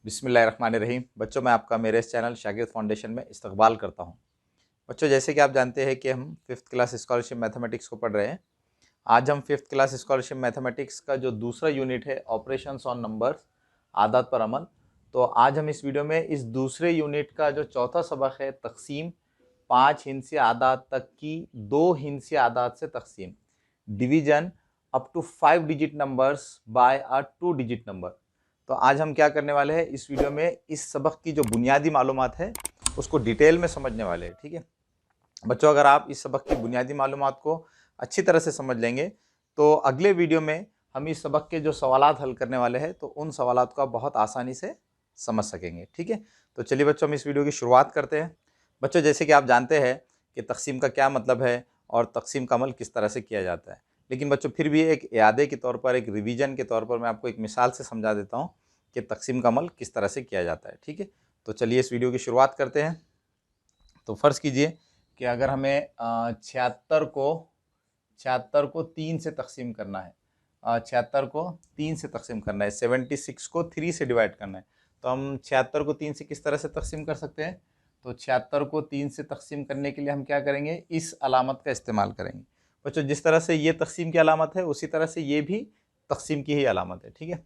बिस्मिल्लाहिर्रहमानिर्रहीम। बच्चों, मैं आपका मेरे इस चैनल शागिर्द फाउंडेशन में इस्तकबाल करता हूं। बच्चों, जैसे कि आप जानते हैं कि हम 5th क्लास स्कॉलरशिप मैथमेटिक्स को पढ़ रहे हैं। आज हम 5th क्लास स्कॉलरशिप मैथमेटिक्स का जो दूसरा यूनिट है ऑपरेशंस ऑन नंबर्स, आदात पर अमल, तो आज हम इस वीडियो में इस दूसरे यूनिट का जो चौथा सबक है तकसीम, 5 हिंसी आदात तक की 2 हिंसी आदात से तकसीम, division up to 5 digit numbers by a 2 digit number. तो आज हम क्या करने वाले हैं, इस वीडियो में इस सबक की जो बुनियादी मालूमात है उसको डिटेल में समझने वाले हैं। ठीक है बच्चों, अगर आप इस सबक की बुनियादी मालूमात को अच्छी तरह से समझ लेंगे तो अगले वीडियो में हम इस सबक के जो सवालात हल करने वाले हैं तो उन सवालात को आप बहुत आसानी से समझ सकेंगे। ठीक है, तो चलिए बच्चों, हम इस वीडियो की शुरुआत करते हैं। बच्चों, जैसे कि आप जानते हैं कि तकसीम का क्या मतलब है और तकसीम का अमल किस तरह से किया जाता है, लेकिन बच्चों फिर भी एक यादे के तौर पर, एक रिवीजन के तौर पर मैं आपको एक मिसाल से समझा देता हूँ कि तकसीम का अमल किस तरह से किया जाता है। ठीक है, तो चलिए इस वीडियो की शुरुआत करते हैं। तो फ़र्ज़ कीजिए कि अगर हमें 76 को 3 से तकसीम करना है, 76 को 3 से तकसीम करना है, 76 को 3 से डिवाइड करना है, तो हम 76 को 3 से किस तरह से तकसीम कर सकते हैं? तो 76 को 3 से तकसीम करने के लिए हम क्या करेंगे, इस अलामत का इस्तेमाल करेंगे। बच्चों, जिस तरह से ये तकसीम की अलामत है उसी तरह से ये भी तकसीम की ही अलामत है। ठीक है,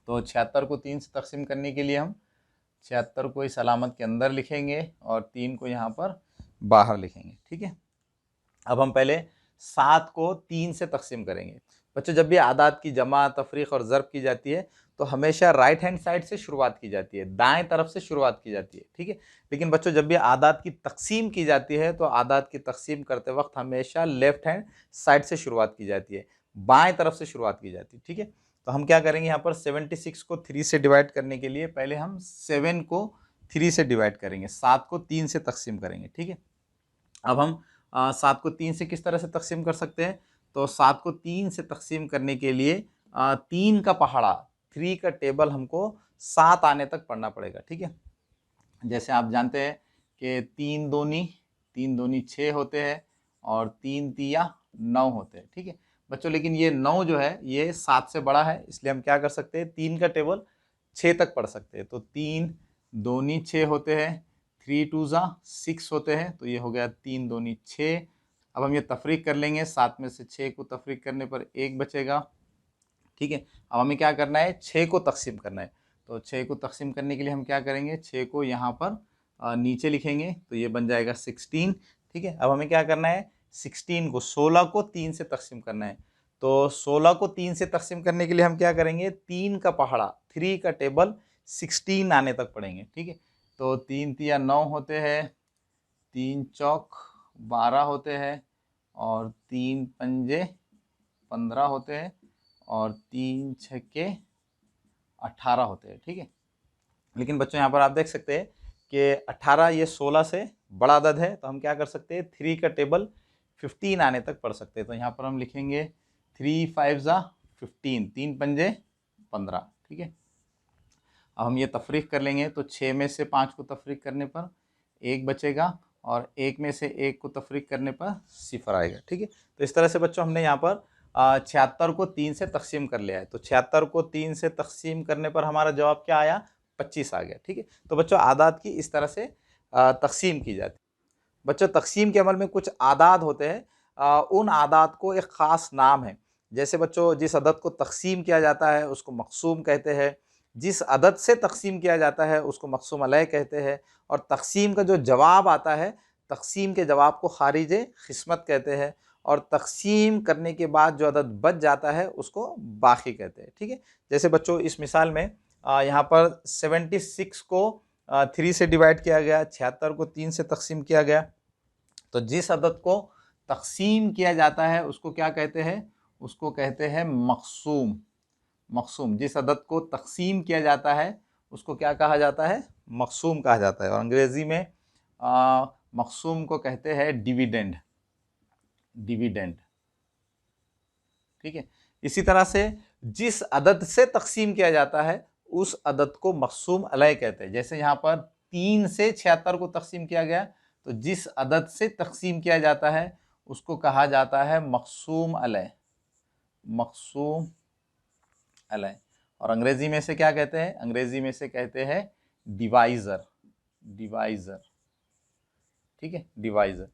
तो 76 को 3 से तकसीम करने के लिए हम 76 को इस अलामत के अंदर लिखेंगे और 3 को यहाँ पर बाहर लिखेंगे। ठीक है, अब हम पहले 7 को 3 से तकसीम करेंगे। बच्चों, जब भी आदात की जमा, तफरीक और ज़र्ब की जाती है तो हमेशा राइट हैंड साइड से शुरुआत की जाती है, दाएं तरफ से शुरुआत की जाती है। ठीक है, लेकिन बच्चों जब भी आदात की तकसीम की जाती है तो आदात की तकसीम करते वक्त हमेशा लेफ्ट हैंड साइड से शुरुआत की जाती है, बाएं तरफ से शुरुआत की जाती है। ठीक है, तो हम क्या करेंगे, यहाँ पर 76 को 3 से डिवाइड करने के लिए पहले हम 7 को 3 से डिवाइड करेंगे, 7 को 3 से तकसीम करेंगे। ठीक है, अब हम 7 को 3 से किस तरह से तकसीम कर सकते हैं? तो 7 को 3 से तकसीम करने के लिए 3 का पहाड़ा, 3 का टेबल हमको 7 आने तक पढ़ना पड़ेगा। ठीक है, जैसे आप जानते हैं कि 3 दूनी 6 होते हैं और 3 तिया 9 होते हैं। ठीक है बच्चों, लेकिन ये 9 जो है ये 7 से बड़ा है, इसलिए हम क्या कर सकते हैं, 3 का टेबल 6 तक पढ़ सकते हैं। तो 3 दूनी 6 होते हैं, 3 2 6 होते हैं, तो ये हो गया 3 दूनी 6। अब हम ये तफरीक कर लेंगे, 7 में से 6 को तफरीक करने पर 1 बचेगा। ठीक है, अब हमें क्या करना है, 6 को तकसीम करना है। तो 6 को तकसीम करने के लिए हम क्या करेंगे, 6 को यहाँ पर नीचे लिखेंगे तो ये बन जाएगा 16। ठीक है, अब हमें क्या करना है, 16 को 3 से तकसीम करना है। तो 16 को 3 से तकसीम करने के लिए हम क्या करेंगे, 3 का पहाड़ा, 3 का टेबल 16 आने तक पढ़ेंगे। ठीक है, तो 3 तिया 9 होते हैं, 3 चौक 12 होते हैं और 3 पंजे 15 होते हैं और 3 छक्के 18 होते हैं। ठीक है, लेकिन बच्चों यहाँ पर आप देख सकते हैं कि 18 ये 16 से बड़ा अदद है, तो हम क्या कर सकते हैं, 3 का टेबल 15 आने तक पढ़ सकते हैं। तो यहाँ पर हम लिखेंगे 3 5 15, 3 पंजे 15। ठीक है, अब हम ये तफरीक कर लेंगे तो 6 में से 5 को तफरीक करने पर 1 बचेगा और 1 में से 1 को तफरीक करने पर 0 आएगा। ठीक है, तो इस तरह से बच्चों हमने यहाँ पर 76 को 3 से तकसीम कर लिया है। तो 76 को 3 से तकसीम करने पर हमारा जवाब क्या आया, 25 आ गया। ठीक है, तो बच्चों आदात की इस तरह से तकसीम की जाती है। बच्चों, तकसीम के अमल में कुछ आदात होते हैं, उन आदात को एक ख़ास नाम है। जैसे बच्चों, जिस अदद को तकसीम किया जाता है उसको मक़सूम कहते हैं, जिस अदद से तकसीम किया जाता है उसको मक़सूम अलैह कहते हैं, और तकसीम का जो जवाब आता है, तकसीम के जवाब को खारिज क़िस्मत कहते हैं, और तकसीम करने के बाद जो अदद बच जाता है उसको बाकी कहते हैं। ठीक है, जैसे बच्चों इस मिसाल में यहाँ पर 76 को 3 से डिवाइड किया गया, 76 को 3 से तकसीम किया गया, तो जिस अदद को तकसीम किया जाता है उसको क्या कहते हैं, उसको कहते हैं मक़सूम। मक़सूम, जिस अदद को तकसीम किया जाता है उसको क्या कहा जाता है, मक़सूम कहा जाता है, और अंग्रेज़ी में मक़सूम को कहते हैं डिविडेंड। डिविडेंड। ठीक है, इसी तरह से जिस अदद से तकसीम किया जाता है उस अदद को मक़सूम अलैह कहते हैं। जैसे यहाँ पर 3 से 76 को तकसीम किया गया, तो जिस अदद से तकसीम किया जाता है उसको कहा जाता है मक़सूम अलैह। मक़सूम अलैह। और अंग्रेजी में से क्या कहते हैं? अंग्रेजी में से कहते हैं डिवाइजर, डिवाइजर, ठीक है, डिवाइजर।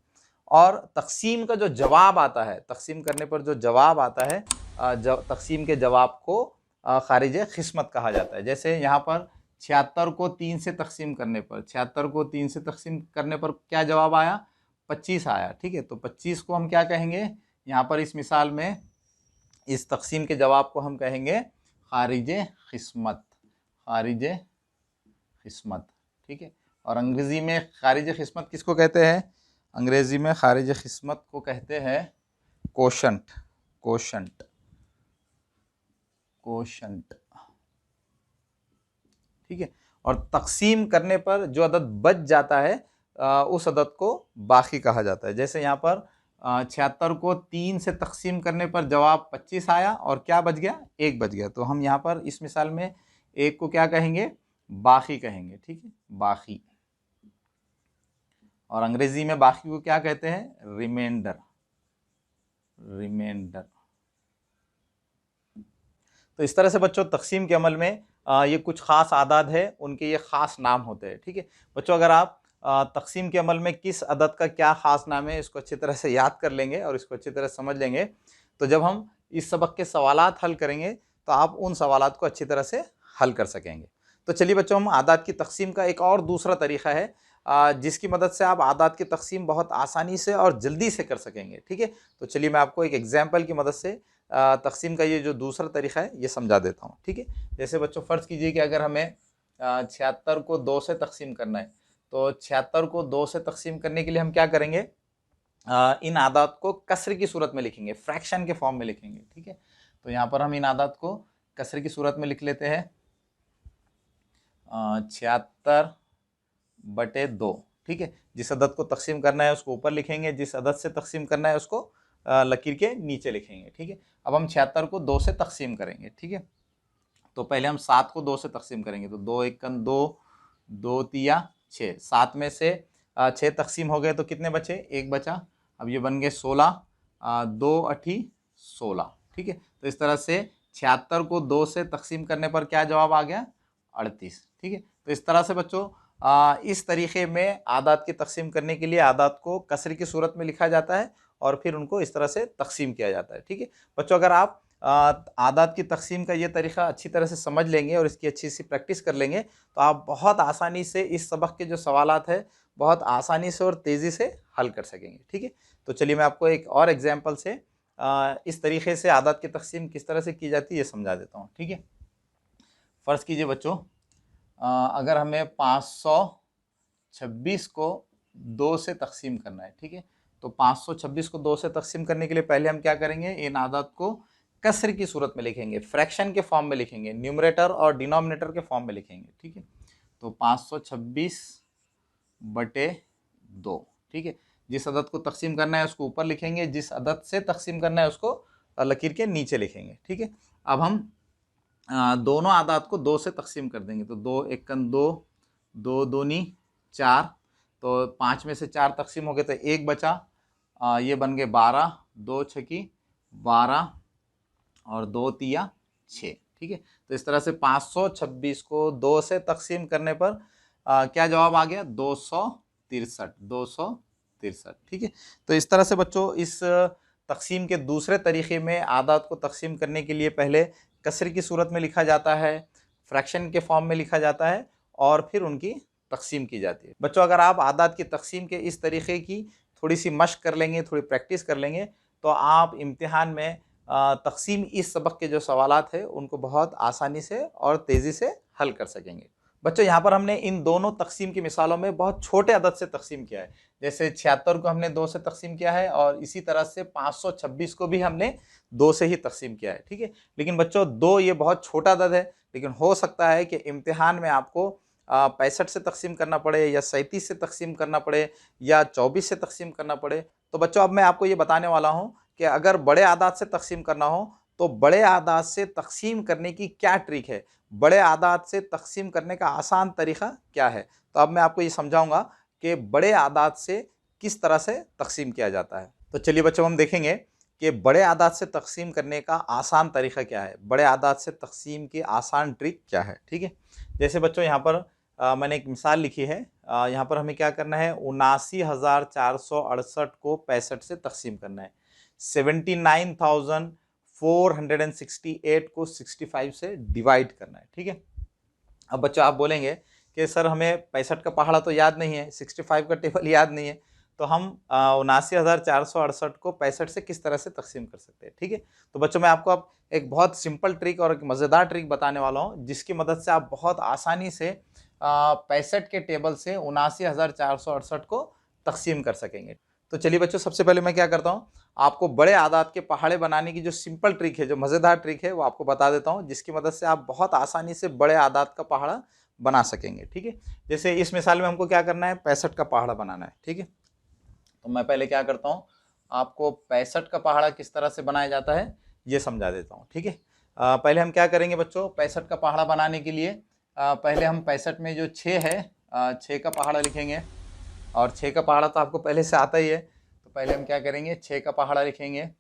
और तकसीम का जो जवाब आता है, तकसीम करने पर जो जवाब आता है, तकसीम के जवाब को खारिज खिस्मत कहा जाता है। जैसे यहाँ पर 76 को 3 से तकसीम करने पर, 76 को 3 से तकसीम करने पर क्या जवाब आया? 25 आया, ठीक है। तो 25 को हम क्या कहेंगे यहाँ पर इस मिसाल में? इस तकसीम के जवाब को हम कहेंगे खारिज खिस्मत, खारिज खिस्मत, ठीक है। और अंग्रेजी में खारिज खिस्मत किसको कहते हैं? अंग्रेजी में खारिज खिस्मत को कहते हैं कोशंट, कोशंट, कोशंट, ठीक है। और तकसीम करने पर जो अदद बच जाता है उस अदद को बाकी कहा जाता है। जैसे यहाँ पर 76 को 3 से तकसीम करने पर जवाब 25 आया और क्या बच गया? 1 बच गया। तो हम यहाँ पर इस मिसाल में 1 को क्या कहेंगे? बाकी कहेंगे, ठीक है, बाकी। और अंग्रेजी में बाकी को क्या कहते हैं? Remainder, remainder. तो इस तरह से बच्चों तकसीम के अमल में ये कुछ ख़ास आदात है, उनके ये ख़ास नाम होते हैं, ठीक है। बच्चों अगर आप तकसीम के अमल में किस अदद का क्या ख़ास नाम है इसको अच्छी तरह से याद कर लेंगे और इसको अच्छी तरह समझ लेंगे, तो जब हम इस सबक के सवालात हल करेंगे तो आप उन सवालात को अच्छी तरह से हल कर सकेंगे। तो चलिए बच्चों, हम आदात की तकसीम का एक और दूसरा तरीक़ा है जिसकी मदद से आप आदात की तकसीम बहुत आसानी से और जल्दी से कर सकेंगे, ठीक है। तो चलिए मैं आपको एक एग्जाम्पल की मदद से तकसीम का ये जो दूसरा तरीक़ा है ये समझा देता हूँ, ठीक है। जैसे बच्चों फ़र्ज़ कीजिए कि अगर हमें 76 को 2 से तकसीम करना है, तो 76 को 2 से तकसीम करने के लिए हम क्या करेंगे? इन आदात को कसर की सूरत में लिखेंगे, फ्रैक्शन के फॉर्म में लिखेंगे, ठीक है। तो यहाँ पर हम इन आदात को कसर की सूरत में लिख लेते हैं 76/2, ठीक है। जिस अदद को तकसीम करना है उसको ऊपर लिखेंगे, जिस अदद से तकसीम करना है उसको लकीर के नीचे लिखेंगे, ठीक है। अब हम 76 को 2 से तकसीम करेंगे, ठीक है। तो पहले हम 7 को 2 से तकसीम करेंगे, तो 2 एकन 2, 2 तिया 6, 7 में से 6 तकसीम हो गए तो कितने बचे? 1 बचा। अब ये बन गए 16, 2 अठी 16, ठीक है। तो इस तरह से 76 को 2 से तकसीम करने पर क्या जवाब आ गया? 38, ठीक है। तो इस तरह से बच्चों इस तरीक़े में आदात की तकसीम करने के लिए आदात को कसर की सूरत में लिखा जाता है और फिर उनको इस तरह से तकसीम किया जाता है, ठीक है। बच्चों अगर आप आदात की तकसीम का ये तरीक़ा अच्छी तरह से समझ लेंगे और इसकी अच्छी सी प्रैक्टिस कर लेंगे तो आप बहुत आसानी से इस सबक के जो सवालात है बहुत आसानी से और तेज़ी से हल कर सकेंगे, ठीक है। तो चलिए मैं आपको एक और एग्जांपल से इस तरीक़े से आदात की तकसीम किस तरह से की जाती है ये समझा देता हूँ, ठीक है। फ़र्ज़ कीजिए बच्चों अगर हमें 526 को 2 से तकसीम करना है, ठीक है। तो 526 को 2 से तकसीम करने के लिए पहले हम क्या करेंगे? इन आदात को कसर की सूरत में लिखेंगे, फ्रैक्शन के फॉर्म में लिखेंगे, न्यूमरेटर और डिनोमिनेटर के फॉर्म में लिखेंगे, ठीक है। तो 526/2, ठीक है। जिस अदद को तकसीम करना है उसको ऊपर लिखेंगे, जिस अदद से तकसीम करना है उसको लकीर के नीचे लिखेंगे, ठीक है। अब हम दोनों आदात को 2 से तकसीम कर देंगे, तो 2 एकन 2, 2 दूनी 4, तो 5 में से 4 तकसीम हो गए तो 1 बचा। ये बन गए 12, 2 छकी 12 और 2 तिया 6, ठीक है। तो इस तरह से 526 को 2 से तकसीम करने पर क्या जवाब आ गया? 263, 263, ठीक है। तो इस तरह से बच्चों इस तकसीम के दूसरे तरीक़े में आदात को तकसीम करने के लिए पहले कसर की सूरत में लिखा जाता है, फ्रैक्शन के फॉर्म में लिखा जाता है और फिर उनकी तकसीम की जाती है। बच्चों अगर आप आदात की तकसीम के इस तरीक़े की थोड़ी सी मश्क कर लेंगे, थोड़ी प्रैक्टिस कर लेंगे तो आप इम्तिहान में तकसीम इस सबक के जो सवालात है उनको बहुत आसानी से और तेज़ी से हल कर सकेंगे। बच्चों यहाँ पर हमने इन दोनों तकसीम की मिसालों में बहुत छोटे अदद से तकसीम किया है। जैसे 76 को हमने 2 से तकसीम किया है और इसी तरह से 526 को भी हमने 2 से ही तकसीम किया है, ठीक है। लेकिन बच्चों 2 ये बहुत छोटा अदद है, लेकिन हो सकता है कि इम्तिहान में आपको 65 से तकसीम करना पड़े या 37 से तकसीम करना पड़े या 24 से तकसीम करना पड़े। तो बच्चों अब मैं आपको ये बताने वाला हूँ कि अगर बड़े आदात से तकसीम करना हो तो बड़े आदात से तकसीम करने की क्या ट्रिक है, बड़े आदात से तकसीम करने का आसान तरीक़ा क्या है। तो अब मैं आपको ये समझाऊंगा कि बड़े आदात से किस तरह से तकसीम किया जाता है। तो चलिए बच्चों हम देखेंगे कि बड़े आदाद से तकसीम करने का आसान तरीका क्या है, बड़े आदाद से तकसीम की आसान ट्रिक क्या है। ठीक है, जैसे बच्चों यहाँ पर मैंने एक मिसाल लिखी है। यहाँ पर हमें क्या करना है, 79,468 को 65 से तकसीम करना है। 79,468 को 65 से डिवाइड करना है। ठीक है, अब बच्चों आप बोलेंगे कि सर हमें 65 का पहाड़ा तो याद नहीं है, 65 का टेबल याद नहीं है, तो हम 79,468 को 65 से किस तरह से तकसीम कर सकते हैं। ठीक है, तो बच्चों मैं आपको अब एक बहुत सिंपल ट्रिक और एक मज़ेदार ट्रिक बताने वाला हूँ, जिसकी मदद से आप बहुत आसानी से 65 के टेबल से 79,468 को तकसीम कर सकेंगे। तो चलिए बच्चों, सबसे पहले मैं क्या करता हूँ, आपको बड़े आदाद के पहाड़े बनाने की जो सिंपल ट्रिक है, जो मज़ेदार ट्रिक है, वो आपको बता देता हूँ, जिसकी मदद से आप बहुत आसानी से बड़े आदाद का पहाड़ा बना सकेंगे। ठीक है, जैसे इस मिसाल में हमको क्या करना है, 65 का पहाड़ा बनाना है। ठीक है, तो मैं पहले क्या करता हूँ, आपको 65 का पहाड़ा किस तरह से बनाया जाता है ये समझा देता हूँ। ठीक है, पहले हम क्या करेंगे बच्चों, 65 का पहाड़ा बनाने के लिए पहले हम 65 में जो 6 है, 6 का पहाड़ा लिखेंगे। और 6 का पहाड़ा तो आपको पहले से आता ही है, तो पहले हम क्या करेंगे, 6 का पहाड़ा लिखेंगे।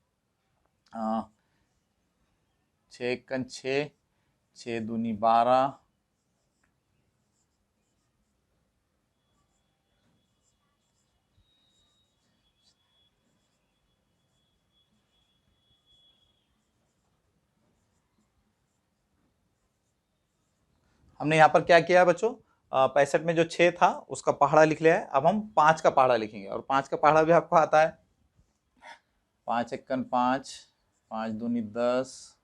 6 कन 6, 6 दूनी 12, हमने यहाँ पर क्या किया बच्चों, 65 में जो 6 था उसका पहाड़ा लिख लिया है। अब हम 5 का पहाड़ा लिखेंगे, और 5 का पहाड़ा भी आपको आता है। 5 एकन 5, 5 दूनी 10,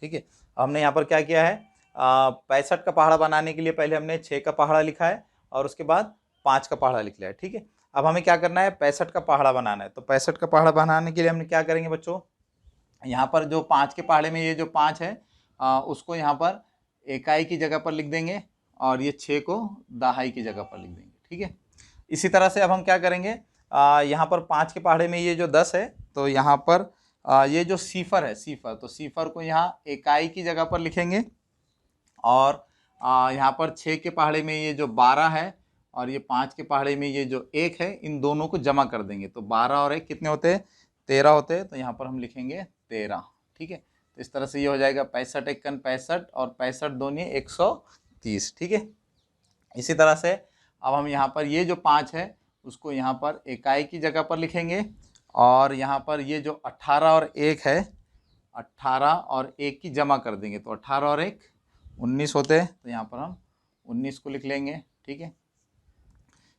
ठीक है, हमने यहाँ पर क्या किया है, 65 का पहाड़ा बनाने के लिए पहले हमने 6 का पहाड़ा लिखा है और उसके बाद 5 का पहाड़ा लिख लिया है। ठीक है, अब हमें क्या करना है, 65 का पहाड़ा बनाना है। तो 65 का पहाड़ा बनाने के लिए हमने क्या करेंगे बच्चों, यहाँ पर जो 5 के पहाड़े में ये जो 5 है, उसको यहाँ पर इकाई की जगह पर लिख देंगे, और ये 6 को दहाई की जगह पर लिख देंगे। ठीक है, इसी तरह से अब हम क्या करेंगे, यहाँ पर 5 के पहाड़े में ये जो 10 है, तो यहाँ पर ये जो सीफर है, सीफर, तो सीफर को यहाँ इकाई की जगह पर लिखेंगे। और यहाँ पर 6 के पहाड़े में ये जो 12 है, और ये 5 के पहाड़े में ये जो 1 है, इन दोनों को जमा कर देंगे। तो 12 और 1 कितने होते हैं, 13 होते हैं। तो यहाँ पर हम लिखेंगे 13। ठीक है, तो इस तरह से ये हो जाएगा 65 एकन 65 और 65 दूनी 130। ठीक है, इसी तरह से अब हम यहाँ पर ये जो 5 है उसको यहाँ पर इकाई की जगह पर लिखेंगे, और यहाँ पर ये जो 18 और 1 है, 18 और 1 की जमा कर देंगे। तो 18 और 1 19 होते हैं, तो यहाँ पर हम 19 को लिख लेंगे। ठीक है,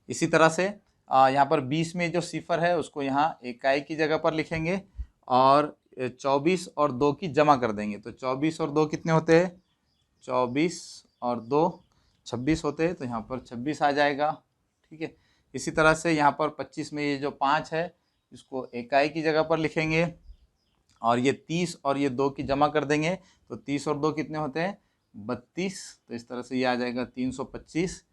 इसी तरह से यहाँ पर 20 में जो सिफर है उसको यहाँ इकाई की जगह पर लिखेंगे, और 24 और 2 की जमा कर देंगे। तो 24 और 2 कितने होते हैं, 24 और 2 26 होते हैं, तो यहाँ पर 26 आ जाएगा। ठीक है, इसी तरह से यहाँ पर 25 में ये जो 5 है इसको इकाई की जगह पर लिखेंगे, और ये 30 और ये 2 की जमा कर देंगे। तो 30 और 2 कितने होते हैं, 32। तो इस तरह से ये आ जाएगा 325।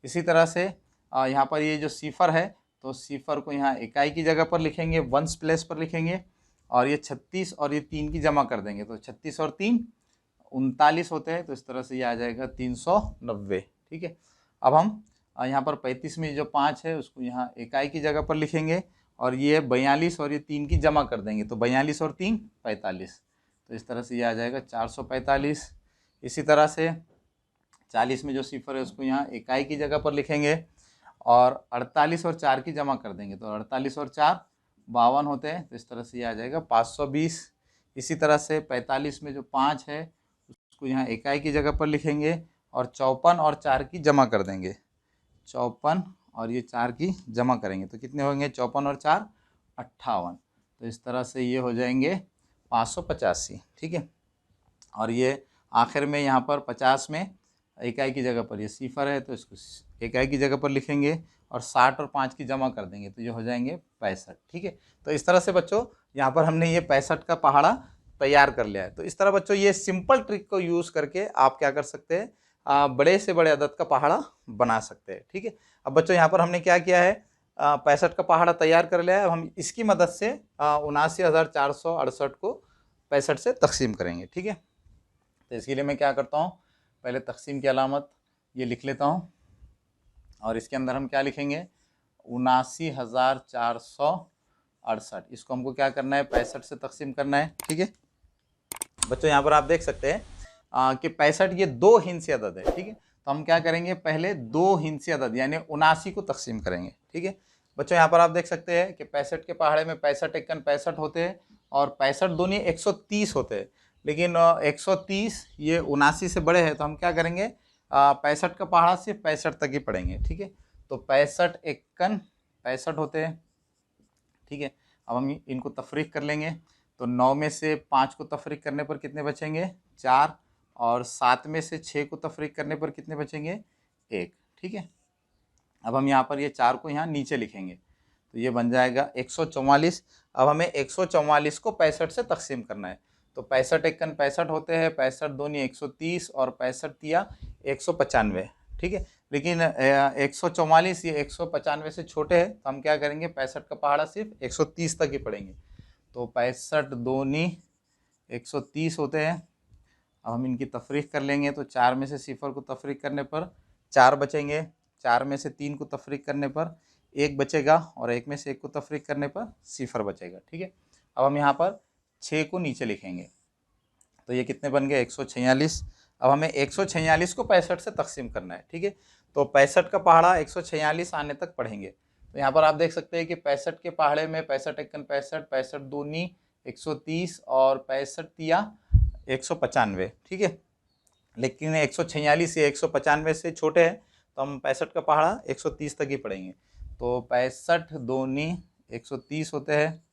इसी तरह से यहाँ पर ये जो सिफर है, तो सिफर को यहाँ इकाई की जगह पर लिखेंगे, वंस प्लेस पर लिखेंगे, और ये 36 और ये 3 की जमा कर देंगे। तो 36 और 3 39 होते हैं। तो इस तरह से ये आ जाएगा 390। ठीक है, अब हम यहाँ पर 35 में जो 5 है उसको यहाँ इकाई की जगह पर लिखेंगे, और ये 42 और ये 3 की जमा कर देंगे। तो 42 और 3 45। तो इस तरह से ये आ जाएगा 445। इसी तरह से 40 में जो सिफर है उसको यहाँ इकाई की जगह पर लिखेंगे, और 48 और 4 की जमा कर देंगे। तो 48 और 4 52 होते हैं। तो इस तरह से ये आ जाएगा 520। इसी तरह से 45 में जो 5 है उसको यहाँ इकाई की जगह पर लिखेंगे, और 54 और 4 की जमा कर देंगे। 54 और ये 4 की जमा करेंगे तो कितने होंगे, 54 और 4 58। तो इस तरह से ये हो जाएंगे 585। ठीक है, और ये आखिर में यहाँ पर 50 में इकाई की जगह पर ये सिफर है, तो इसको इकाई की जगह पर लिखेंगे, और 60 और 5 की जमा कर देंगे। तो ये हो जाएंगे 65। ठीक है, तो इस तरह से बच्चों यहाँ पर हमने ये 65 का पहाड़ा तैयार कर लिया है। तो इस तरह बच्चों ये सिंपल ट्रिक को यूज़ करके आप क्या कर सकते हैं, बड़े से बड़े अदद का पहाड़ा बना सकते हैं। ठीक है, अब बच्चों यहाँ पर हमने क्या किया है, 65 का पहाड़ा तैयार कर लिया है। अब हम इसकी मदद से 79,468 को 65 से तकसीम करेंगे। ठीक है, तो इसके लिए मैं क्या करता हूँ, पहले तकसीम की अलामत ये लिख लेता हूँ और इसके अंदर हम क्या लिखेंगे, 79,468। इसको हमको क्या करना है, 65 से तकसीम करना है। ठीक है बच्चों, यहाँ पर आप देख सकते हैं कि 65 ये 2 हिंसी अदद है। ठीक है, तो हम क्या करेंगे, पहले 2 हिंसी अदद यानी 79 को तकसीम करेंगे। ठीक है बच्चों, यहाँ पर आप देख सकते हैं कि 65 के पहाड़े में 65 एकन 65 होते हैं और 65 दूनी 130 होते हैं, लेकिन 130 ये 79 से बड़े हैं, तो हम क्या करेंगे, 65 का पहाड़ा सिर्फ 65 तक ही पढ़ेंगे। ठीक है, तो 65 एकन 65 होते हैं। ठीक है, अब हम इनको तफरीक कर लेंगे, तो 9 में से 5 को तफरीक करने पर कितने बचेंगे, 4, और 7 में से 6 को तफरीक करने पर कितने बचेंगे, 1। ठीक है, अब हम यहाँ पर ये 4 को यहाँ नीचे लिखेंगे, तो ये बन जाएगा 144। अब हमें 144 को 65 से तकसीम करना है, तो 65 एकन 65 होते हैं, 65 दूनी 130 और 65 तिया 195। ठीक है, लेकिन 144 ये 195 से छोटे हैं, तो हम क्या करेंगे, 65 का पहाड़ा सिर्फ 130 तक ही पढ़ेंगे, तो 65 दूनी 130 होते हैं। अब हम इनकी तफरीक कर लेंगे, तो 4 में से 0 को तफरीक करने पर 4 बचेंगे, 4 में से 3 को तफरीक करने पर 1 बचेगा और 1 में से 1 को तफरीक करने पर 0 बचेगा। ठीक है, अब हम यहाँ पर 6 को नीचे लिखेंगे, तो ये कितने बन गए, 146। अब हमें 146 को 65 से तकसीम करना है। ठीक है, तो 65 का पहाड़ा 146 आने तक पढ़ेंगे, तो यहाँ पर आप देख सकते हैं कि 65 के पहाड़े में 65 एकन 65, 65 दूनी 130 और 65 तिया 195। ठीक है, लेकिन 146 ये 195 से छोटे हैं, तो हम 65 का पहाड़ा 130 तक ही पढ़ेंगे, तो 65 दूनी 130 होते हैं,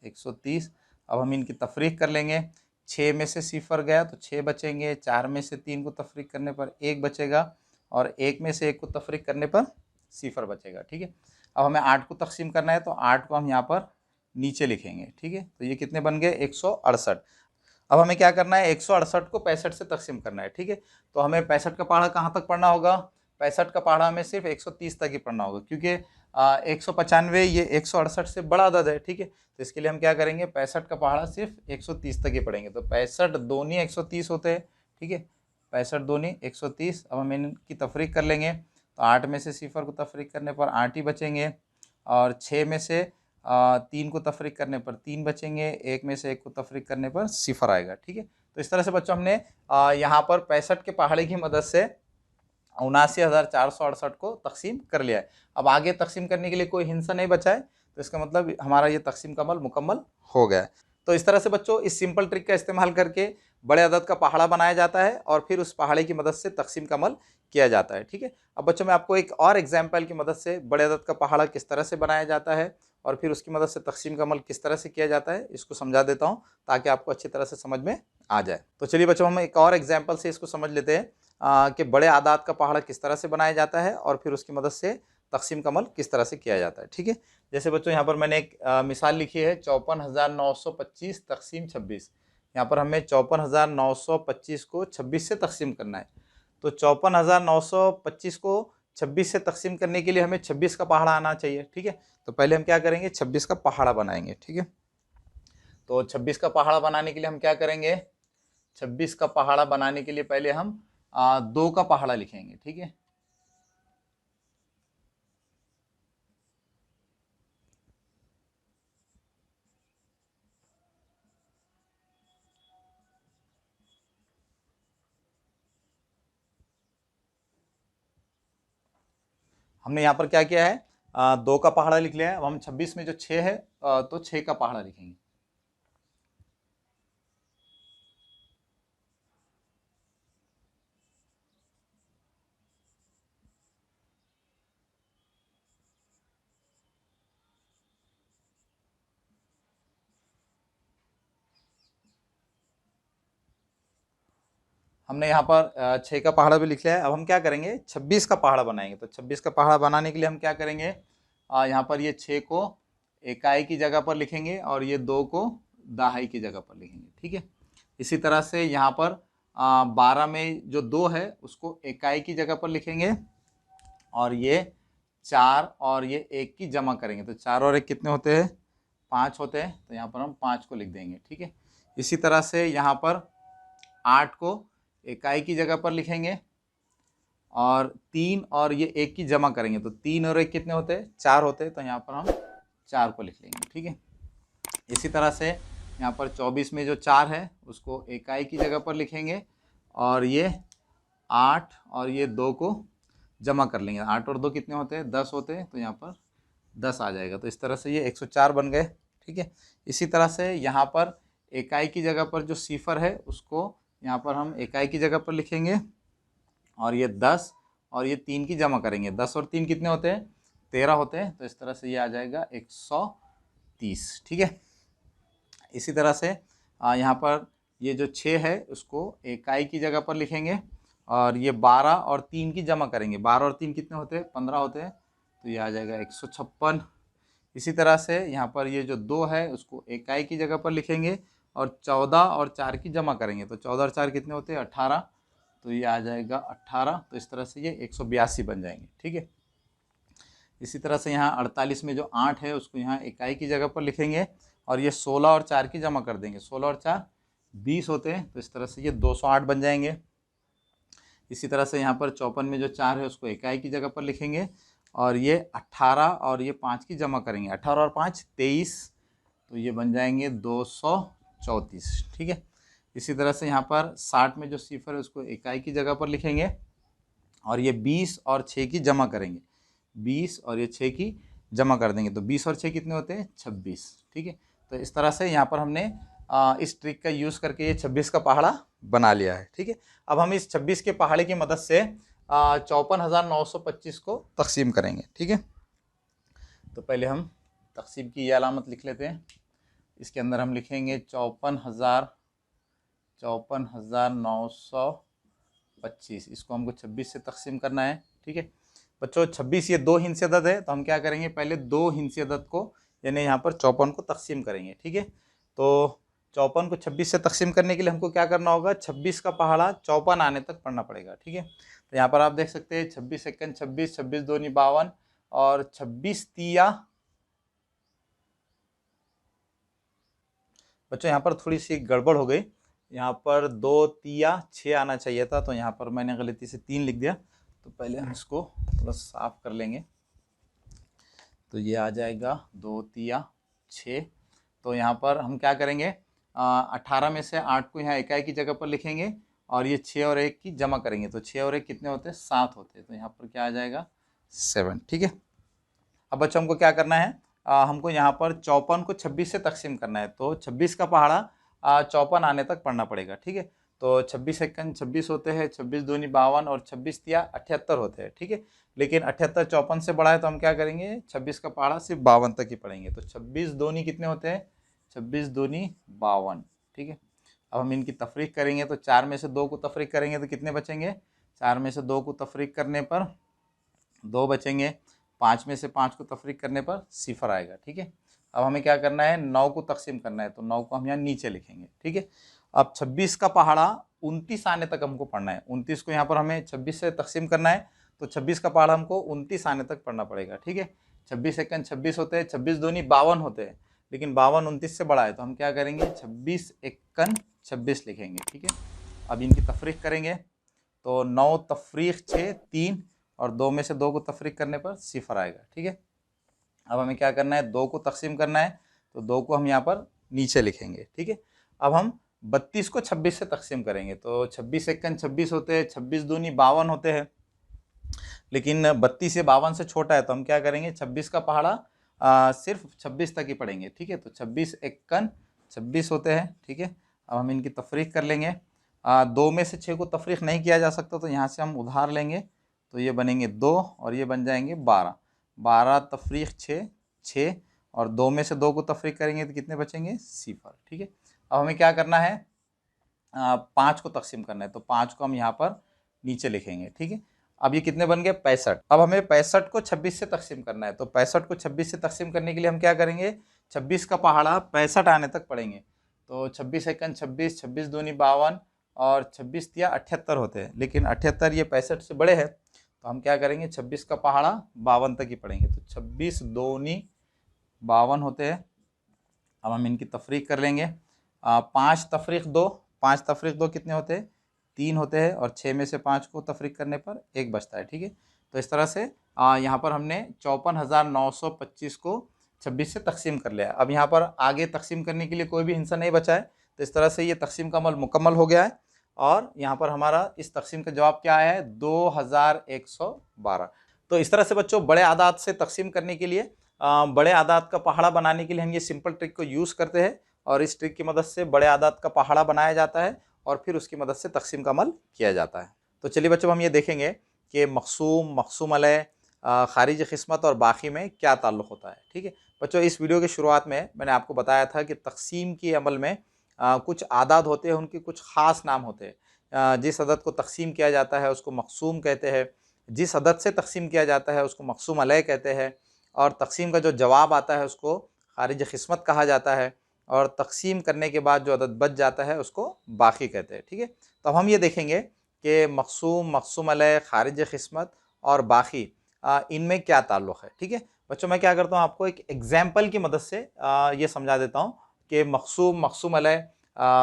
130। अब हम इनकी तफरीक कर लेंगे, 6 में से 0 गया तो 6 बचेंगे, 4 में से 3 को तफरीक करने पर 1 बचेगा और 1 में से 1 को तफरीक करने पर 0 बचेगा। ठीक है, अब हमें 8 को तकसीम करना है, तो 8 को हम यहाँ पर नीचे लिखेंगे। ठीक है, तो ये कितने बन गए, 168। अब हमें क्या करना है, 168 को 65 से तकसीम करना है। ठीक है, तो हमें 65 का पहाड़ा कहाँ तक पढ़ना होगा, 65 का पहाड़ा हमें सिर्फ 130 तक ही पढ़ना होगा, क्योंकि 195 ये 168 से बड़ा अदद है। ठीक है, तो इसके लिए हम क्या करेंगे, 65 का पहाड़ा सिर्फ 130 तक ही पढ़ेंगे, तो 65 दूनी 130 होते हैं। ठीक है, 65 दूनी 130। अब हम इनकी तफरीक कर लेंगे, तो 8 में से 0 को तफरीक करने पर 8 ही बचेंगे और 6 में से 3 को तफरीक करने पर 3 बचेंगे, 1 में से 1 को तफरीक करने पर 0 आएगा। ठीक है, तो इस तरह से बच्चों हमने यहाँ पर 65 के पहाड़े की मदद से 79,468 को तकसीम कर लिया है। अब आगे तकसीम करने के लिए कोई हिस्सा नहीं बचा है, तो इसका मतलब हमारा ये तकसीम का अमल मुकम्मल हो गया है। तो इस तरह से बच्चों इस सिंपल ट्रिक का इस्तेमाल करके बड़े अदद का पहाड़ा बनाया जाता है और फिर उस पहाड़े की मदद से तकसीम का अमल किया जाता है। ठीक है, अब बच्चों मैं आपको एक और एग्जाम्पल की मदद से बड़े अदद का पहाड़ा किस तरह से बनाया जाता है और फिर उसकी मदद से तकसीम का अमल किस तरह से किया जाता है इसको समझा देता हूँ, ताकि आपको अच्छी तरह से समझ में आ जाए। तो चलिए बच्चों हम एक और एग्जाम्पल से इसको समझ लेते हैं कि बड़े आदाद का पहाड़ा किस तरह से बनाया जाता है और फिर उसकी मदद से तकसीम का अमल किस तरह से किया जाता है। ठीक है, जैसे बच्चों यहाँ पर मैंने एक मिसाल लिखी है, 54,925 तकसीम 26। यहाँ पर हमें 54,925 को 26 से तकसीम करना है, तो 54,925 को 26 से तकसीम करने के लिए हमें 26 का पहाड़ा आना चाहिए। ठीक है, तो पहले हम क्या करेंगे, 26 का पहाड़ा बनाएंगे। ठीक है, तो 26 का पहाड़ा बनाने के लिए हम क्या करेंगे, 26 का पहाड़ा बनाने के लिए पहले हम 2 का पहाड़ा लिखेंगे। ठीक है, हमने यहाँ पर क्या किया है, 2 का पहाड़ा लिख लिया है। अब हम 26 में जो 6 है तो 6 का पहाड़ा लिखेंगे। हमने यहाँ पर 6 का पहाड़ा भी लिख लिया है। अब हम क्या करेंगे, 26 का पहाड़ा बनाएंगे। तो 26 का पहाड़ा बनाने के लिए हम क्या करेंगे, यहाँ पर ये 6 को इकाई की जगह पर लिखेंगे और ये 2 को दहाई की जगह पर लिखेंगे। ठीक है, इसी तरह से यहाँ पर 12 में जो 2 है उसको इकाई की जगह पर लिखेंगे और ये 4 और ये 1 की जमा करेंगे तो 4 और 1 कितने होते हैं, 5 होते हैं। तो यहाँ पर हम 5 को लिख देंगे, ठीक है। इसी तरह से यहाँ पर 8 को इकाई की जगह पर लिखेंगे और 3 और ये 1 की जमा करेंगे तो 3 और 1 कितने होते हैं, 4 होते हैं। तो यहाँ पर हम 4 को लिख लेंगे, ठीक है। इसी तरह से यहाँ पर 24 में जो 4 है उसको इकाई की जगह पर लिखेंगे और ये 8 और ये 2 को जमा कर लेंगे। 8 और 2 कितने होते हैं, 10 होते हैं। तो यहाँ पर 10 आ जाएगा। तो इस तरह से ये 104 बन गए, ठीक है। इसी तरह से यहाँ पर इकाई की जगह पर जो सिफर है उसको यहाँ पर हम इकाई की जगह पर लिखेंगे और ये 10 और ये 3 की जमा करेंगे। 10 और 3 कितने होते हैं, 13 होते हैं। तो इस तरह से ये आ जाएगा 130, ठीक है। इसी तरह से यहाँ पर ये जो 6 है उसको इकाई की जगह पर लिखेंगे और ये 12 और 3 की जमा करेंगे। 12 और 3 कितने होते हैं, 15 होते हैं। तो ये आ जाएगा 156। इसी तरह से यहाँ पर ये जो 2 है उसको इकाई की जगह पर लिखेंगे और 14 और 4 की जमा करेंगे। तो 14 और 4 कितने होते हैं, 18। तो ये आ जाएगा 18। तो इस तरह से ये 182 बन जाएंगे, ठीक है। इसी तरह से यहाँ 48 में जो 8 है उसको यहाँ इकाई की जगह पर लिखेंगे और ये 16 और 4 की जमा कर देंगे। 16 और 4 20 होते हैं। तो इस तरह से ये 208 बन जाएंगे। इसी तरह से यहाँ पर 54 में जो 4 है उसको इकाई की जगह पर लिखेंगे और ये 18 और ये 5 की जमा करेंगे। 18 और 5 23। तो ये बन जाएंगे 234, ठीक है। इसी तरह से यहाँ पर 60 में जो सिफर है उसको इकाई की जगह पर लिखेंगे और ये 20 और 6 की जमा करेंगे। 20 और ये 6 की जमा कर देंगे। तो 20 और 6 कितने होते हैं, 26, ठीक है। तो इस तरह से यहाँ पर हमने इस ट्रिक का यूज़ करके ये 26 का पहाड़ा बना लिया है, ठीक है। अब हम इस 26 के पहाड़े की मदद से 54,925 को तकसीम करेंगे, ठीक है। तो पहले हम तकसीम की ये अलामत लिख लेते हैं। इसके अंदर हम लिखेंगे 54,925। इसको हमको 26 से तकसीम करना है, ठीक है। बच्चों 26 ये 2 हिंसी अदद है तो हम क्या करेंगे, पहले 2 हिंसी अदद को यानी यहाँ पर 54 को तकसीम करेंगे, ठीक है। तो 54 को 26 से तकसीम करने के लिए हमको क्या करना होगा, 26 का पहाड़ा 54 आने तक पढ़ना पड़ेगा, ठीक है। तो यहाँ पर आप देख सकते हैं 26 एकन 26, 26 दूनी 52 और 26 तिया। बच्चों यहाँ पर थोड़ी सी गड़बड़ हो गई। यहाँ पर 2 तिया 6 आना चाहिए था तो यहाँ पर मैंने गलती से 3 लिख दिया। तो पहले हम इसको थोड़ा साफ कर लेंगे। तो ये आ जाएगा 2 तिया 6। तो यहाँ पर हम क्या करेंगे, 18 में से 8 को यहाँ इकाई की जगह पर लिखेंगे और ये 6 और 1 की जमा करेंगे। तो 6 और 1 कितने होते हैं, 7 होते हैं। तो यहाँ पर क्या आ जाएगा, 7, ठीक है। अब बच्चों हमको क्या करना है, हमको यहाँ पर 54 को 26 से तकसीम करना है। तो 26 का पहाड़ा 54 आने तक पढ़ना पड़ेगा, ठीक है। तो 26 एकन 26 होते हैं, 26 दूनी 52 और 26 तिया 78 होते हैं, ठीक है। लेकिन 78 54 से बड़ा है तो हम क्या करेंगे, 26 का पहाड़ा सिर्फ 52 तक ही पढ़ेंगे। तो 26 दूनी कितने होते हैं, 26 दूनी 52, ठीक है। अब हम इनकी तफरीक करेंगे तो 4 में से 2 को तफरीक करेंगे तो कितने बचेंगे, 4 में से 2 को तफरीक करने पर 2 बचेंगे। 5 में से 5 को तफरीक करने पर 0 आएगा, ठीक है। अब हमें क्या करना है, 9 को तकसीम करना है। तो 9 को हम यहाँ नीचे लिखेंगे, ठीक है। अब 26 का पहाड़ा 29 आने तक हमको पढ़ना है। 29 को यहाँ पर हमें 26 से तकसीम करना है। तो 26 का पहाड़ा हमको 29 आने तक पढ़ना पड़ेगा, ठीक है। 26 एकन 26 होते हैं, 26 दूनी 52 होते हैं, लेकिन 52 29 से बड़ा है तो हम क्या करेंगे, 26 एकन 26 लिखेंगे, ठीक है। अब इनकी तफरीक करेंगे तो 9 तफरीक 6 3 और 2 में से 2 को तफरीक करने पर 0 आएगा, ठीक है। अब हमें क्या करना है, 2 को तकसीम करना है। तो 2 को हम यहाँ पर नीचे लिखेंगे, ठीक है। अब हम 32 को 26 से तकसीम करेंगे। तो 26 एकन 26 होते हैं, 26 दूनी 52 होते हैं, लेकिन 32 से 52 से छोटा है तो हम क्या करेंगे, 26 का पहाड़ा सिर्फ 26 तक ही पढ़ेंगे, ठीक है। तो 26 एकन 26 होते हैं, ठीक है। अब हम इनकी तफरीक कर लेंगे। 2 में से 6 को तफरीक नहीं किया जा सकता तो यहाँ से हम उधार लेंगे। तो ये बनेंगे 2 और ये बन जाएंगे 12। 12 तफरीक 6 6 और 2 में से 2 को तफरीक करेंगे तो कितने बचेंगे, 0, ठीक है। अब हमें क्या करना है, 5 को तकसीम करना है। तो 5 को हम यहाँ पर नीचे लिखेंगे, ठीक है। अब ये कितने बन गए, 65। अब हमें 65 को 26 से तकसीम करना है। तो 65 को 26 से तकसीम करने के लिए हम क्या करेंगे, 26 का पहाड़ा 65 आने तक पढ़ेंगे। तो 26 एकन 26, 26 दूनी 52 और 26 तिया 78 होते हैं, लेकिन 78 ये 65 से बड़े हैं तो हम क्या करेंगे, 26 का पहाड़ा 52 तक ही पढ़ेंगे। तो 26 दूनी 52 होते हैं। अब हम इनकी तफरीक कर लेंगे। 5 तफरीक 2, 5 तफरीक 2 कितने होते हैं, 3 होते हैं, और 6 में से 5 को तफरीक करने पर 1 बचता है। ठीक है, तो इस तरह से यहाँ पर हमने 54,925 को 26 से तकसीम कर लिया। अब यहाँ पर आगे तकसीम करने के लिए कोई भी हिस्सा नहीं बचा है, तो इस तरह से ये तकसीम का अमल मुकम्मल हो गया है। और यहाँ पर हमारा इस तकसीम का जवाब क्या आया है, 2112। तो इस तरह से बच्चों बड़े आदाद से तकसीम करने के लिए, बड़े आदाद का पहाड़ा बनाने के लिए हम ये सिंपल ट्रिक को यूज़ करते हैं, और इस ट्रिक की मदद से बड़े आदाद का पहाड़ा बनाया जाता है और फिर उसकी मदद से तकसीम का अमल किया जाता है। तो चलिए बच्चों, हम ये देखेंगे कि मक़सूम, मक़सूम अलैह, खारिज क़िस्मत और बाकी में क्या ताल्लुक़ होता है। ठीक है बच्चों, इस वीडियो की शुरुआत में मैंने आपको बताया था कि तकसीम के अमल में कुछ आदाद होते हैं, उनके कुछ ख़ास नाम होते हैं। जिस अदद को तकसीम किया जाता है उसको मक़सूम कहते हैं, जिस अदद से तकसीम किया जाता है उसको मक़सूम अलैह कहते हैं, और तकसीम का जो जवाब आता है उसको खारिज क़िस्मत कहा जाता है, और तकसीम करने के बाद जो अदद बच जाता है उसको बाकी कहते हैं। ठीक है, तो अब हम ये देखेंगे कि मक़सूम, मक़सूम अलैह, खारिज क़िस्मत और बाकी इनमें क्या ताल्लुक़ है। ठीक है बच्चों, मैं क्या करता हूँ, आपको एक एग्जाम्पल की मदद से ये समझा देता हूँ कि मक़सूम, मक़सूम अलैह,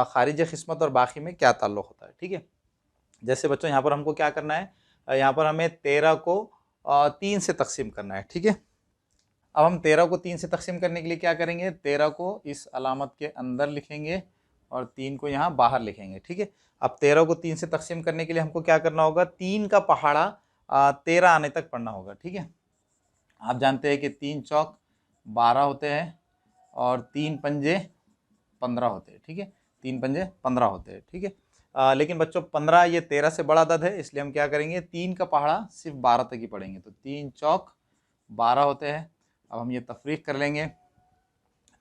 खारिज क़िस्मत और बाकी में क्या ताल्लुक़ होता है। ठीक है, जैसे बच्चों यहाँ पर हमको क्या करना है, यहाँ पर हमें 13 को 3 से तकसीम करना है। ठीक है, अब हम 13 को 3 से तकसीम करने के लिए क्या करेंगे, 13 को इस अलामत के अंदर लिखेंगे और 3 को यहाँ बाहर लिखेंगे। ठीक है, अब 13 को 3 से तकसीम करने के लिए हमको क्या करना होगा, 3 का पहाड़ा 13 आने तक पढ़ना होगा। ठीक है, आप जानते हैं कि 3 चौक 12 होते हैं और 3 पंजे 15 होते हैं। ठीक है, 3 पंजे 15 होते हैं। ठीक है, लेकिन बच्चों 15 ये 13 से बड़ा अदद है, इसलिए हम क्या करेंगे, 3 का पहाड़ा सिर्फ 12 तक ही पढ़ेंगे। तो 3 चौक 12 होते हैं। अब हम ये तफरीक कर लेंगे,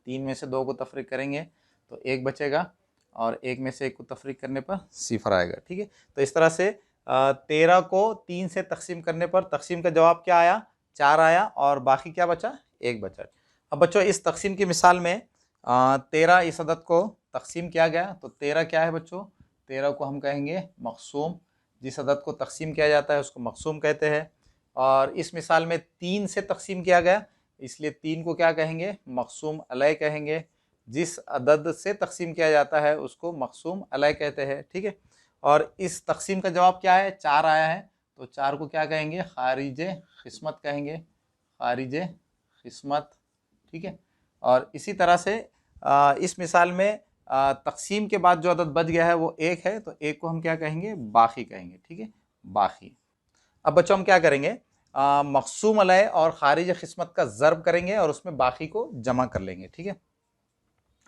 3 में से 2 को तफरीक करेंगे तो 1 बचेगा, और 1 में से 1 को तफरीक करने पर 0 आएगा। ठीक है, तो इस तरह से 13 को 3 से तकसीम करने पर तकसीम का जवाब क्या आया, 4 आया, और बाकी क्या बचा, 1 बचा। अब बच्चों इस तकसीम की मिसाल में 13 इस अदद को तकसीम किया गया, तो 13 क्या है बच्चों, 13 को हम कहेंगे मक़सूम। जिस अदद को तकसीम किया जाता है उसको मक़सूम कहते हैं। और इस मिसाल में 3 से तकसीम किया गया, इसलिए 3 को क्या कहेंगे, मक़सूम अलैह कहेंगे। जिस अदद से तकसीम किया जाता है उसको मक़सूम अलैह कहते हैं। ठीक है, और इस तकसीम का जवाब क्या है, 4 आया है, तो 4 को क्या कहेंगे, खारिज क़िस्मत कहेंगे, खारिज क़िस्मत। ठीक है, और इसी तरह से इस मिसाल में तकसीम के बाद जो अदद बच गया है वो 1 है, तो 1 को हम क्या कहेंगे, बाकी कहेंगे। ठीक है, बाकी। अब बच्चों हम क्या करेंगे, मक़सूम अलैह और खारिज क़िस्मत का ज़र्ब करेंगे और उसमें बाकी को जमा कर लेंगे। ठीक है,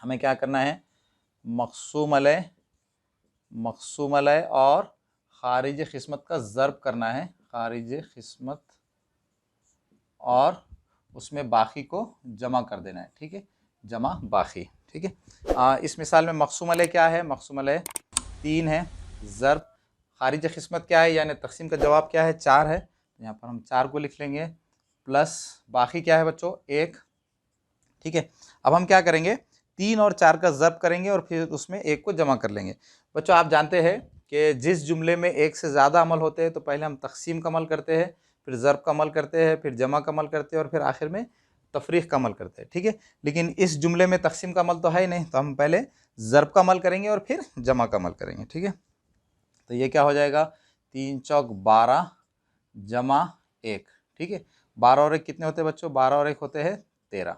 हमें क्या करना है, मक़सूम अलैह, मक़सूम अलैह और खारिज क़िस्मत का ज़र्ब करना है, खारिज क़िस्मत, और उसमें बाकी को जमा कर देना है। ठीक है, जमा बाकी। ठीक है, इस मिसाल में मक़सूम अलैह क्या है, मक़सूम अलैह 3 है, ज़र्ब खारिज क़िस्मत क्या है, यानी तकसीम का जवाब क्या है, 4 है। यहाँ पर हम 4 को लिख लेंगे, प्लस बाकी क्या है बच्चों, 1। ठीक है, अब हम क्या करेंगे, 3 और 4 का ज़र्ब करेंगे और फिर उसमें 1 को जमा कर लेंगे। बच्चों आप जानते हैं कि जिस जुमले में 1 से ज़्यादा अमल होते हैं तो पहले हम तकसीम का अमल करते हैं, फिर ज़र्ब का अमल करते हैं, फिर जमा का अमल करते हैं, और फिर आखिर में तफरीक का अमल करते हैं। ठीक है, लेकिन इस जुमले में तकसीम का अमल तो है ही नहीं, तो हम पहले ज़र्ब का अमल करेंगे और फिर जमा का अमल करेंगे। ठीक है, तो ये क्या हो जाएगा, 3 चौक 12 जमा 1। ठीक है, 12 और 1 कितने होते हैं बच्चों, 12 और 1 होते हैं 13।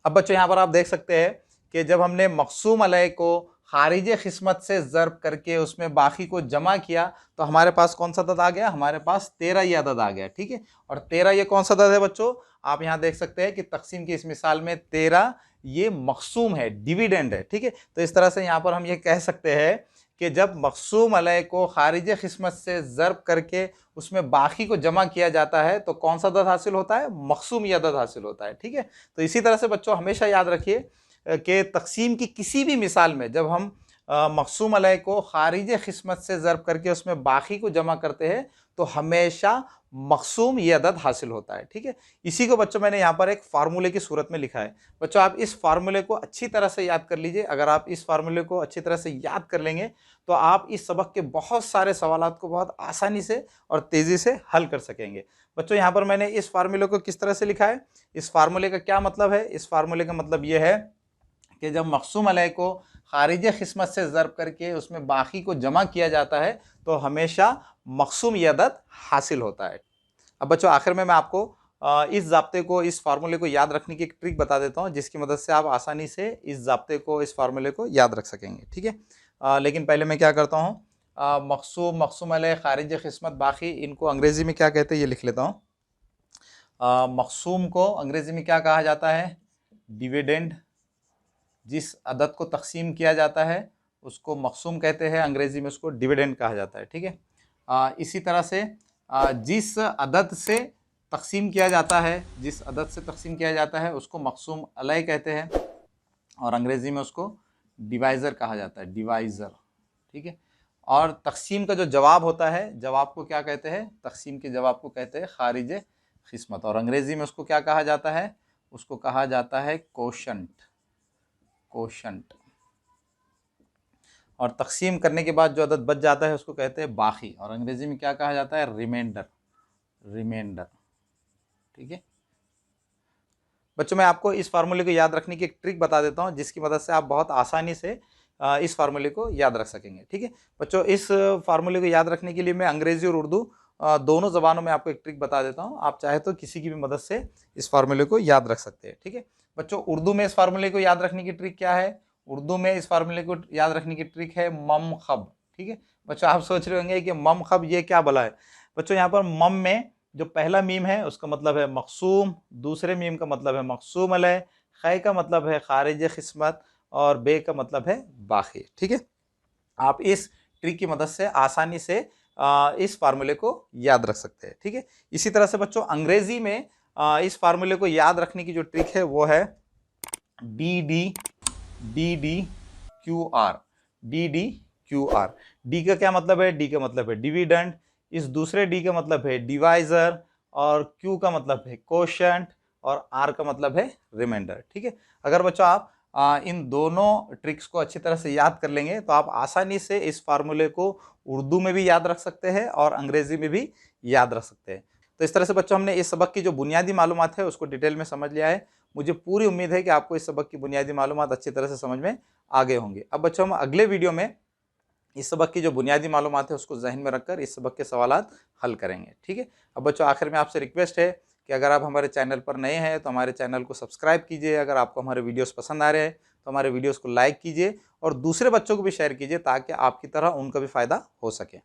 अब बच्चों यहाँ पर आप देख सकते हैं कि जब हमने मक़सूम अलैह को खारिज क़िस्मत से ज़र्ब करके उसमें बाकी को जमा किया तो हमारे पास कौन सा अदद आ गया, हमारे पास 13 ये अदद आ गया। ठीक है, और 13 ये कौन सा अदद है बच्चों, आप यहाँ देख सकते हैं कि तकसीम की इस मिसाल में 13 ये मक़सूम है, डिविडेंड है। ठीक है, तो इस तरह से यहाँ पर हम ये कह सकते हैं कि जब मक़सूम अलैह को खारिज क़िस्मत से ज़र्ब करके उसमें बाकी को जमा किया जाता है तो कौन सा अदद हासिल होता है, मक़सूमी अदद हासिल होता है। ठीक है, तो इसी तरह से बच्चों हमेशा याद रखिए कि तकसीम की किसी भी मिसाल में जब हम मकसूम अलय को खारिज क़िस्मत से ज़र्ब करके उसमें बाकी को जमा करते हैं तो हमेशा मकसूम ये अदद हासिल होता है। ठीक है, इसी को बच्चों मैंने यहाँ पर एक फार्मूले की सूरत में लिखा है। बच्चों आप इस फार्मूले को अच्छी तरह से याद कर लीजिए। अगर आप इस फार्मूले को अच्छी तरह से याद कर लेंगे तो आप इस सबक के बहुत सारे सवालात को बहुत आसानी से और तेज़ी से हल कर सकेंगे। बच्चों यहाँ पर मैंने इस फार्मूले को किस तरह से लिखा है, इस फार्मूले का क्या मतलब है, इस फार्मूले का मतलब ये है कि जब मकसूम अलय को खारिज क़िस्मत से ज़र्ब करके उसमें बाकी को जमा किया जाता है तो हमेशा मकसूम ये अदद हासिल होता है। अब बच्चों आखिर में मैं आपको इस ज़ाब्ते को, इस फार्मूले को याद रखने की एक ट्रिक बता देता हूँ जिसकी मदद से आप आसानी से इस ज़ाब्ते को, इस फार्मूले को याद रख सकेंगे। ठीक है, लेकिन पहले मैं क्या करता हूँ, मकसूम, मकसूम अलय, खारिज क़िस्मत, बाकी, इनको अंग्रेज़ी में क्या कहते हैं ये लिख लेता हूँ। मकसूम को अंग्रेज़ी में क्या कहा जाता है, डिविडेंड। जिस अदद को तकसीम किया जाता है उसको मकसूम कहते हैं, अंग्रेज़ी में उसको डिविडेंड कहा जाता है। ठीक है, इसी तरह से जिस अदद से तकसीम किया जाता है, जिस अदद से तकसीम किया जाता है उसको मकसूम अलय कहते हैं और अंग्रेज़ी में उसको डिवाइज़र कहा जाता है, डिवाइज़र। ठीक है, और तकसीम का जो जवाब होता है, जवाब को क्या कहते हैं, तकसीम के जवाब को कहते हैं खारिज क़िस्मत और अंग्रेज़ी में उसको क्या कहा जाता है, उसको कहा जाता है कोशंट, कोशंट। और तकसीम करने के बाद जो अदद बच जाता है उसको कहते हैं बाकी और अंग्रेज़ी में क्या कहा जाता है, रिमाइंडर, रिमाइंडर। ठीक है बच्चों, मैं आपको इस फार्मूले को याद रखने की एक ट्रिक बता देता हूं जिसकी मदद से आप बहुत आसानी से इस फार्मूले को याद रख सकेंगे। ठीक है बच्चों, इस फार्मूले को याद रखने के लिए मैं अंग्रेज़ी और उर्दू दोनों ज़बानों में आपको एक ट्रिक बता देता हूं। आप चाहे तो किसी की भी मदद से इस फार्मूले को याद रख सकते हैं। ठीक है बच्चों, उर्दू में इस फार्मूले को याद रखने की ट्रिक क्या है, उर्दू में इस फार्मूले को याद रखने की ट्रिक है मम खब। ठीक है बच्चों, आप सोच रहे होंगे कि मम खब ये क्या भला है। बच्चों यहाँ पर मम में जो पहला मीम है उसका मतलब है मकसूम, दूसरे मीम का मतलब है मकसूम अलय, खै का मतलब है खारिज क़िस्मत और बे का मतलब है बाकी। ठीक है, आप इस ट्रिक की मदद से आसानी से इस फार्मूले को याद रख सकते हैं। ठीक है, इसी तरह से बच्चों अंग्रेज़ी में इस फार्मूले को याद रखने की जो ट्रिक है वो है D D D D Q R, D D Q R. D का क्या मतलब है, डी का मतलब है डिविडेंड, इस दूसरे डी का मतलब है डिवाइज़र और क्यू का मतलब है कोशंट और आर का मतलब है रिमाइंडर। ठीक है, अगर बच्चों आप इन दोनों ट्रिक्स को अच्छी तरह से याद कर लेंगे तो आप आसानी से इस फार्मूले को उर्दू में भी याद रख सकते हैं और अंग्रेज़ी में भी याद रख सकते हैं। तो इस तरह से बच्चों हमने इस सबक की जो बुनियादी मालूमात है उसको डिटेल में समझ लिया है। मुझे पूरी उम्मीद है कि आपको इस सबक की बुनियादी मालूमात अच्छी तरह से समझ में आ गए होंगे। अब बच्चों हम अगले वीडियो में इस सबक की जो बुनियादी मालूमात है उसको जहन में रखकर इस सबक के सवालात हल करेंगे। ठीक है, अब बच्चों आखिर में आपसे रिक्वेस्ट है कि अगर आप हमारे चैनल पर नए हैं तो हमारे चैनल को सब्सक्राइब कीजिए। अगर आपको हमारे वीडियोस पसंद आ रहे हैं तो हमारे वीडियोस को लाइक कीजिए और दूसरे बच्चों को भी शेयर कीजिए ताकि आपकी तरह उनका भी फ़ायदा हो सके।